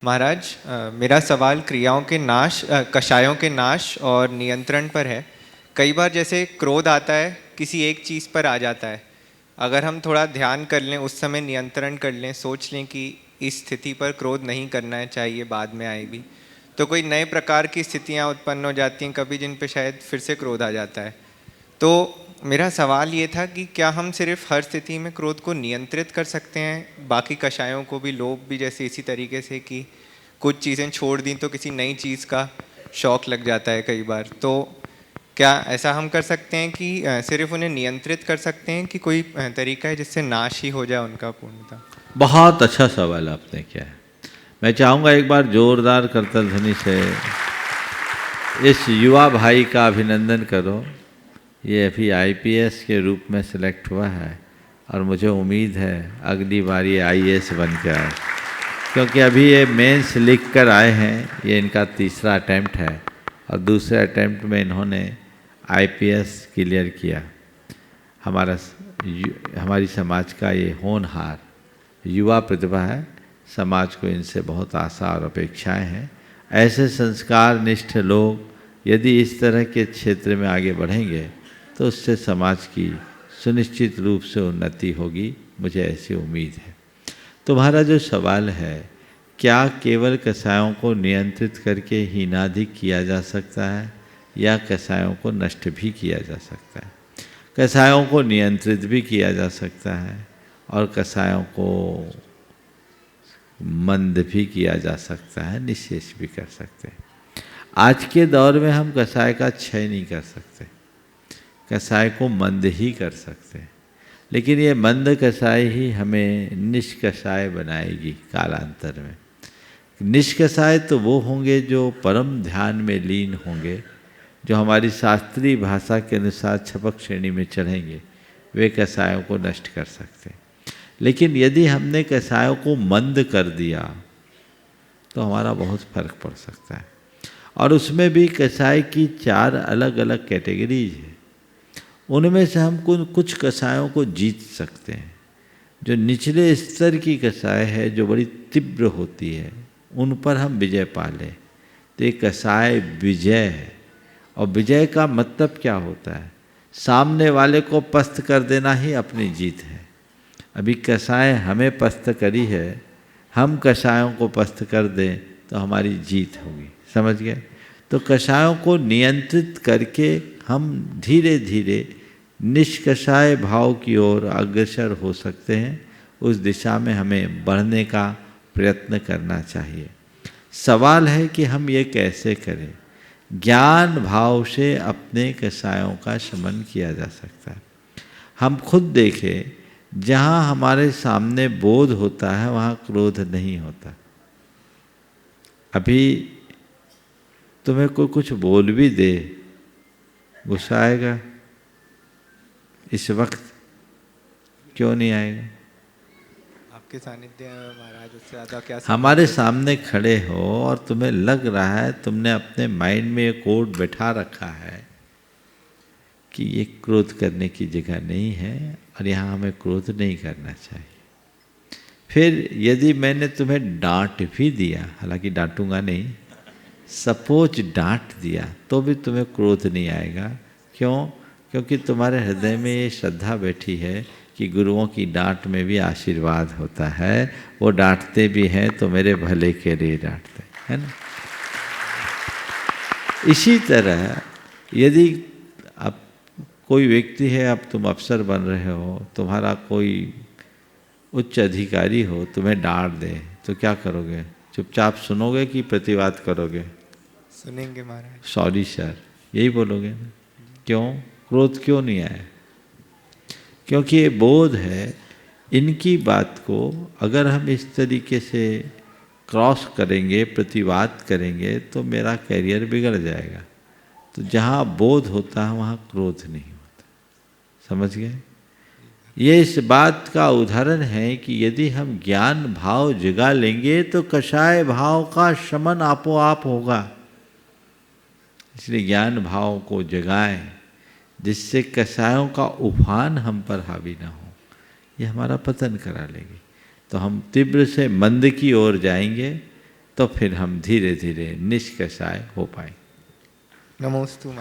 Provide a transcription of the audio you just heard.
महाराज, मेरा सवाल क्रियाओं के नाश, कषायों के नाश और नियंत्रण पर है। कई बार जैसे क्रोध आता है, किसी एक चीज़ पर आ जाता है, अगर हम थोड़ा ध्यान कर लें, उस समय नियंत्रण कर लें, सोच लें कि इस स्थिति पर क्रोध नहीं करना है, चाहिए बाद में आएगी, तो कोई नए प्रकार की स्थितियाँ उत्पन्न हो जाती हैं कभी, जिन पे शायद फिर से क्रोध आ जाता है। तो मेरा सवाल ये था कि क्या हम सिर्फ हर स्थिति में क्रोध को नियंत्रित कर सकते हैं, बाकी कषायों को भी, लोभ भी, जैसे इसी तरीके से कि कुछ चीज़ें छोड़ दी तो किसी नई चीज़ का शौक लग जाता है कई बार, तो क्या ऐसा हम कर सकते हैं कि सिर्फ उन्हें नियंत्रित कर सकते हैं, कि कोई तरीका है जिससे नाश ही हो जाए उनका पूर्णतः? बहुत अच्छा सवाल आपने किया है। मैं चाहूँगा एक बार जोरदार करतल ध्वनि से इस युवा भाई का अभिनंदन करो। ये अभी आईपीएस के रूप में सिलेक्ट हुआ है और मुझे उम्मीद है अगली बार ये आईएएस बन के आए, क्योंकि अभी ये मेंस लिख कर आए हैं। ये इनका तीसरा अटैम्प्ट है और दूसरे अटैम्प्ट में इन्होंने आईपीएस क्लियर किया। हमारी समाज का ये होनहार युवा प्रतिभा है। समाज को इनसे बहुत आशा और अपेक्षाएं हैं। ऐसे संस्कार निष्ठ लोग यदि इस तरह के क्षेत्र में आगे बढ़ेंगे तो उससे समाज की सुनिश्चित रूप से उन्नति होगी, मुझे ऐसी उम्मीद है। तुम्हारा जो सवाल है, क्या केवल कषायों को नियंत्रित करके हीनाधिक किया जा सकता है या कषायों को नष्ट भी किया जा सकता है? कषायों को नियंत्रित भी किया जा सकता है और कषायों को मंद भी किया जा सकता है, निःशेष भी कर सकते हैं। आज के दौर में हम कषाय का क्षय नहीं कर सकते, कषाय को मंद ही कर सकते हैं, लेकिन ये मंद कषाय ही हमें निष्कषाय बनाएगी कालांतर में। निष्कषाय तो वो होंगे जो परम ध्यान में लीन होंगे, जो हमारी शास्त्रीय भाषा के अनुसार छपक श्रेणी में चढ़ेंगे, वे कषायों को नष्ट कर सकते हैं। लेकिन यदि हमने कषायों को मंद कर दिया तो हमारा बहुत फर्क पड़ सकता है। और उसमें भी कषाय की 4 अलग अलग कैटेगरीज है। उनमें से हम कुछ कषायों को जीत सकते हैं। जो निचले स्तर की कषाय है, जो बड़ी तीव्र होती है, उन पर हम विजय पा लें तो ये कषाय विजय है। और विजय का मतलब क्या होता है? सामने वाले को पस्त कर देना ही अपनी जीत है। अभी कषाय हमें पस्त करी है, हम कषायों को पस्त कर दें तो हमारी जीत होगी। समझ गए? तो कषायों को नियंत्रित करके हम धीरे धीरे निष्कषाय भाव की ओर अग्रसर हो सकते हैं। उस दिशा में हमें बढ़ने का प्रयत्न करना चाहिए। सवाल है कि हम ये कैसे करें? ज्ञान भाव से अपने कषायों का शमन किया जा सकता है। हम खुद देखें, जहाँ हमारे सामने बोध होता है वहाँ क्रोध नहीं होता। अभी तुम्हें कोई कुछ बोल भी दे, गुस्सा आएगा? इस वक्त क्यों नहीं आएगा? आपके सानिध्य महाराज, उससे ज़्यादा क्या? हमारे सामने खड़े हो और तुम्हें लग रहा है, तुमने अपने माइंड में एक कोड बैठा रखा है कि ये क्रोध करने की जगह नहीं है और यहाँ हमें क्रोध नहीं करना चाहिए। फिर यदि मैंने तुम्हें डांट भी दिया, हालांकि डांटूंगा नहीं, सपोज डांट दिया, तो भी तुम्हें क्रोध नहीं आएगा। क्यों? क्योंकि तुम्हारे हृदय में ये श्रद्धा बैठी है कि गुरुओं की डांट में भी आशीर्वाद होता है। वो डांटते भी हैं तो मेरे भले के लिए डांटते हैं ना। इसी तरह यदि अब कोई व्यक्ति है, अब तुम अफसर बन रहे हो, तुम्हारा कोई उच्च अधिकारी हो, तुम्हें डांट दे तो क्या करोगे? चुपचाप सुनोगे कि प्रतिवाद करोगे? सुनेंगे महाराज। सॉरी सर, यही बोलोगे ना। क्यों? क्रोध क्यों नहीं आया? क्योंकि ये बोध है, इनकी बात को अगर हम इस तरीके से क्रॉस करेंगे, प्रतिवाद करेंगे, तो मेरा करियर बिगड़ जाएगा। तो जहाँ बोध होता है वहाँ क्रोध नहीं होता। समझ गए? ये इस बात का उदाहरण है कि यदि हम ज्ञान भाव जगा लेंगे तो कषाय भाव का शमन आपो आप होगा। इसलिए ज्ञान भाव को जगाएं, जिससे कषायों का उफान हम पर हावी ना हो। ये हमारा पतन करा लेगी। तो हम तीव्र से मंद की ओर जाएंगे तो फिर हम धीरे धीरे निष्कषाय हो पाएंगे। नमोस्तु।